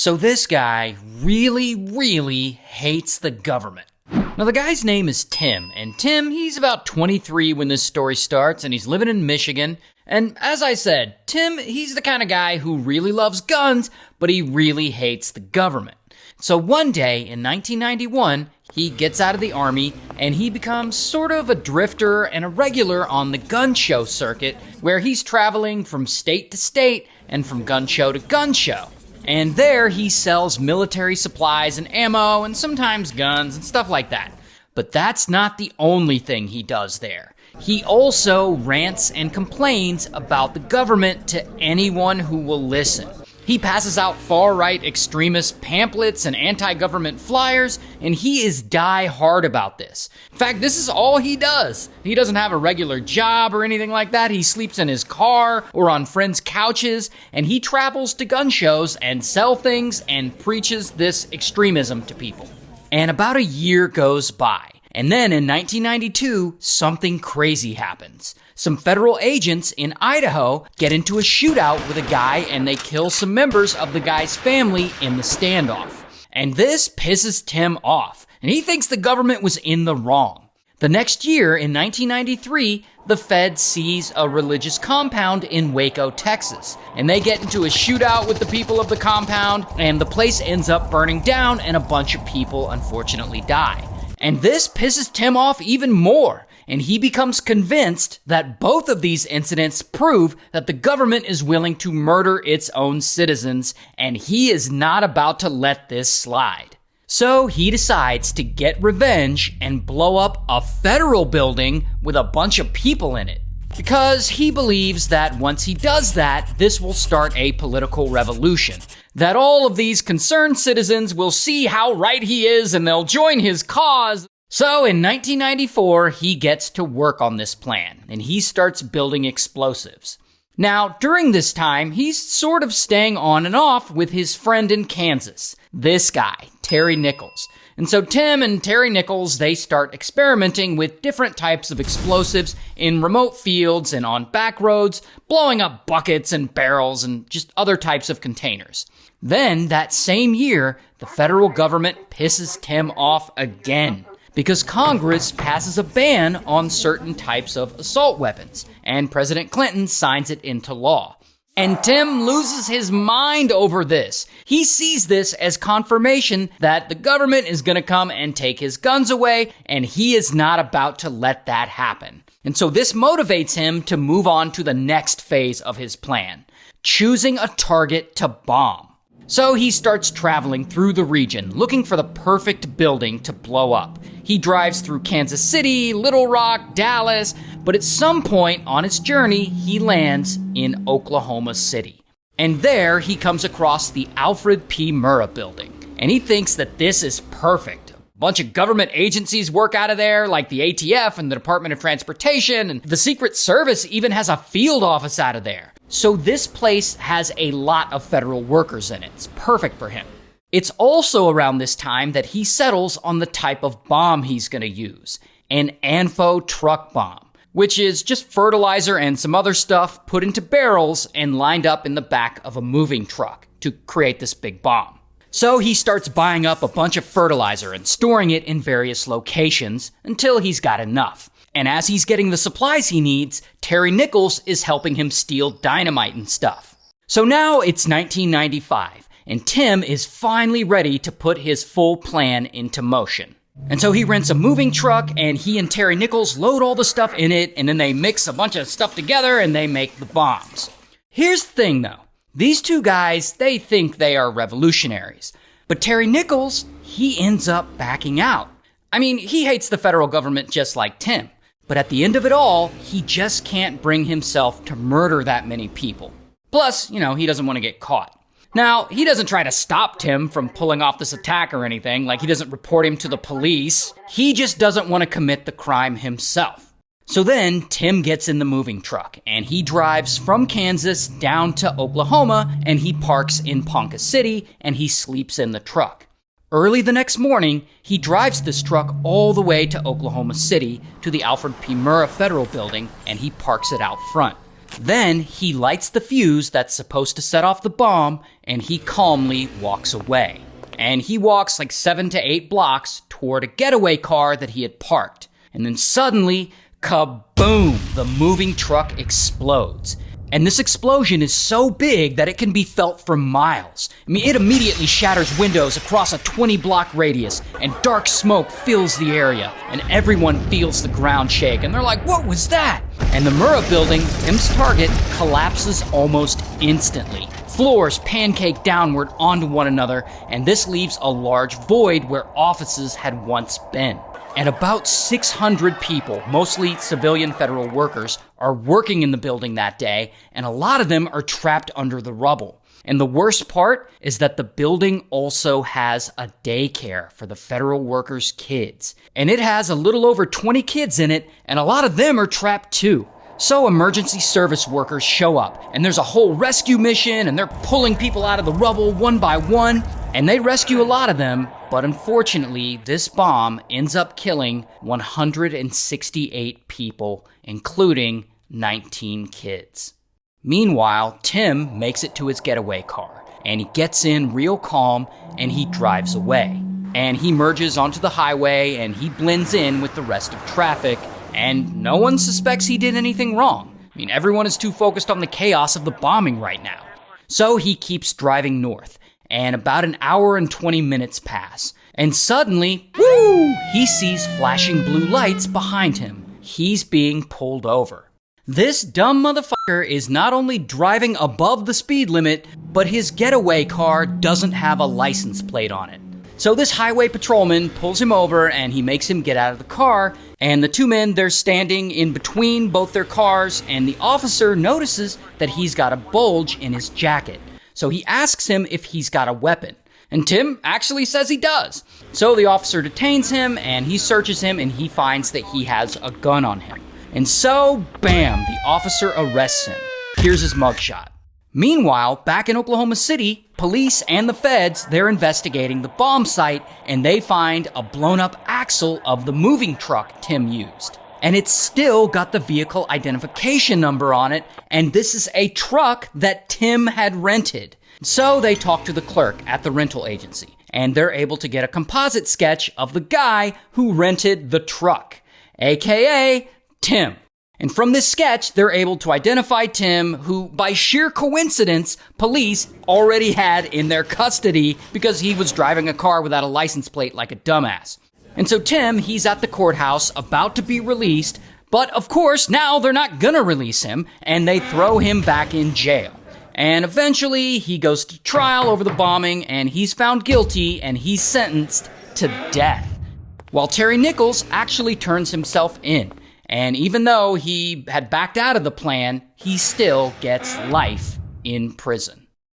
So this guy really hates the government. Now the guy's name is Tim, and Tim, he's about 23 when this story starts, and he's living in Michigan. And as I said, Tim, he's the kind of guy who really loves guns, but he really hates the government. So one day in 1991, he gets out of the army and he becomes sort of a drifter and a regular on the gun show circuit, where he's traveling from state to state and from gun show to gun show. And there he sells military supplies and ammo and sometimes guns and stuff like that. But that's not the only thing he does there. He also rants and complains about the government to anyone who will listen. He passes out far-right extremist pamphlets and anti-government flyers, and he is die-hard about this. In fact, this is all he does. He doesn't have a regular job or anything like that. He sleeps in his car or on friends' couches, and he travels to gun shows and sells things and preaches this extremism to people. And about a year goes by. And then in 1992, something crazy happens. Some federal agents in Idaho get into a shootout with a guy and they kill some members of the guy's family in the standoff. And this pisses Tim off, and he thinks the government was in the wrong. The next year, in 1993, the Fed seize a religious compound in Waco, Texas, and they get into a shootout with the people of the compound, and the place ends up burning down and a bunch of people unfortunately die. And this pisses Tim off even more, and he becomes convinced that both of these incidents prove that the government is willing to murder its own citizens, and he is not about to let this slide. So he decides to get revenge and blow up a federal building with a bunch of people in it. Because he believes that once he does that, this will start a political revolution. That all of these concerned citizens will see how right he is and they'll join his cause. So in 1994, he gets to work on this plan, and he starts building explosives. Now, during this time, he's sort of staying on and off with his friend in Kansas, this guy, Terry Nichols. And so Tim and Terry Nichols, they start experimenting with different types of explosives in remote fields and on back roads, blowing up buckets and barrels and just other types of containers. Then, that same year, the federal government pisses Tim off again, because Congress passes a ban on certain types of assault weapons, and President Clinton signs it into law. And Tim loses his mind over this. He sees this as confirmation that the government is going to come and take his guns away, and he is not about to let that happen. And so this motivates him to move on to the next phase of his plan, choosing a target to bomb. So he starts traveling through the region, looking for the perfect building to blow up. He drives through Kansas City, Little Rock, Dallas, but at some point on his journey, he lands in Oklahoma City. And there he comes across the Alfred P. Murrah building. And he thinks that this is perfect. A bunch of government agencies work out of there, like the ATF and the Department of Transportation, and the Secret Service even has a field office out of there. So this place has a lot of federal workers in it. It's perfect for him. It's also around this time that he settles on the type of bomb he's going to use, an ANFO truck bomb, which is just fertilizer and some other stuff put into barrels and lined up in the back of a moving truck to create this big bomb. So he starts buying up a bunch of fertilizer and storing it in various locations until he's got enough. And as he's getting the supplies he needs, Terry Nichols is helping him steal dynamite and stuff. So now it's 1995, and Tim is finally ready to put his full plan into motion. And so he rents a moving truck, and he and Terry Nichols load all the stuff in it, and then they mix a bunch of stuff together and they make the bombs. Here's the thing though. These two guys, they think they are revolutionaries. But Terry Nichols, he ends up backing out. I mean, he hates the federal government just like Tim. But at the end of it all, he just can't bring himself to murder that many people. Plus, he doesn't want to get caught. Now, he doesn't try to stop Tim from pulling off this attack or anything, like he doesn't report him to the police. He just doesn't want to commit the crime himself. So then, Tim gets in the moving truck, and he drives from Kansas down to Oklahoma, and he parks in Ponca City, and he sleeps in the truck. Early the next morning, he drives this truck all the way to Oklahoma City to the Alfred P. Murrah Federal Building, and he parks it out front. Then he lights the fuse that's supposed to set off the bomb, and he calmly walks away. And he walks like 7 to 8 blocks toward a getaway car that he had parked. And then suddenly, kaboom! The moving truck explodes. And this explosion is so big that it can be felt for miles. I mean, it immediately shatters windows across a 20-block radius, and dark smoke fills the area, and everyone feels the ground shake, and they're like, what was that? And the Murrah building, Tim's target, collapses almost instantly. Floors pancake downward onto one another, and this leaves a large void where offices had once been. And about 600 people, mostly civilian federal workers, are working in the building that day, and a lot of them are trapped under the rubble. And the worst part is that the building also has a daycare for the federal workers' kids. And it has a little over 20 kids in it, and a lot of them are trapped too. So emergency service workers show up, and there's a whole rescue mission, and they're pulling people out of the rubble one by one, and they rescue a lot of them, but unfortunately, this bomb ends up killing 168 people, including 19 kids. Meanwhile, Tim makes it to his getaway car, and he gets in real calm, and he drives away. And he merges onto the highway, and he blends in with the rest of traffic, and no one suspects he did anything wrong. I mean, everyone is too focused on the chaos of the bombing right now. So he keeps driving north, and about an hour and 20 minutes pass. And suddenly, woo, he sees flashing blue lights behind him. He's being pulled over. This dumb motherfucker is not only driving above the speed limit, but his getaway car doesn't have a license plate on it. So this highway patrolman pulls him over and he makes him get out of the car, and the two men, they're standing in between both their cars, and the officer notices that he's got a bulge in his jacket. So he asks him if he's got a weapon, and Tim actually says he does. So the officer detains him, and he searches him, and he finds that he has a gun on him. And so, bam, the officer arrests him. Here's his mugshot. Meanwhile, back in Oklahoma City, police and the feds, they're investigating the bomb site, and they find a blown-up axle of the moving truck Tim used. And it's still got the vehicle identification number on it, and this is a truck that Tim had rented. So they talk to the clerk at the rental agency, and they're able to get a composite sketch of the guy who rented the truck, aka Tim. And from this sketch, they're able to identify Tim, who, by sheer coincidence, police already had in their custody because he was driving a car without a license plate like a dumbass. And so Tim, he's at the courthouse about to be released, but of course, now they're not gonna release him, and they throw him back in jail. And eventually, he goes to trial over the bombing, and he's found guilty, and he's sentenced to death. While Terry Nichols actually turns himself in. And even though he had backed out of the plan, he still gets life in prison.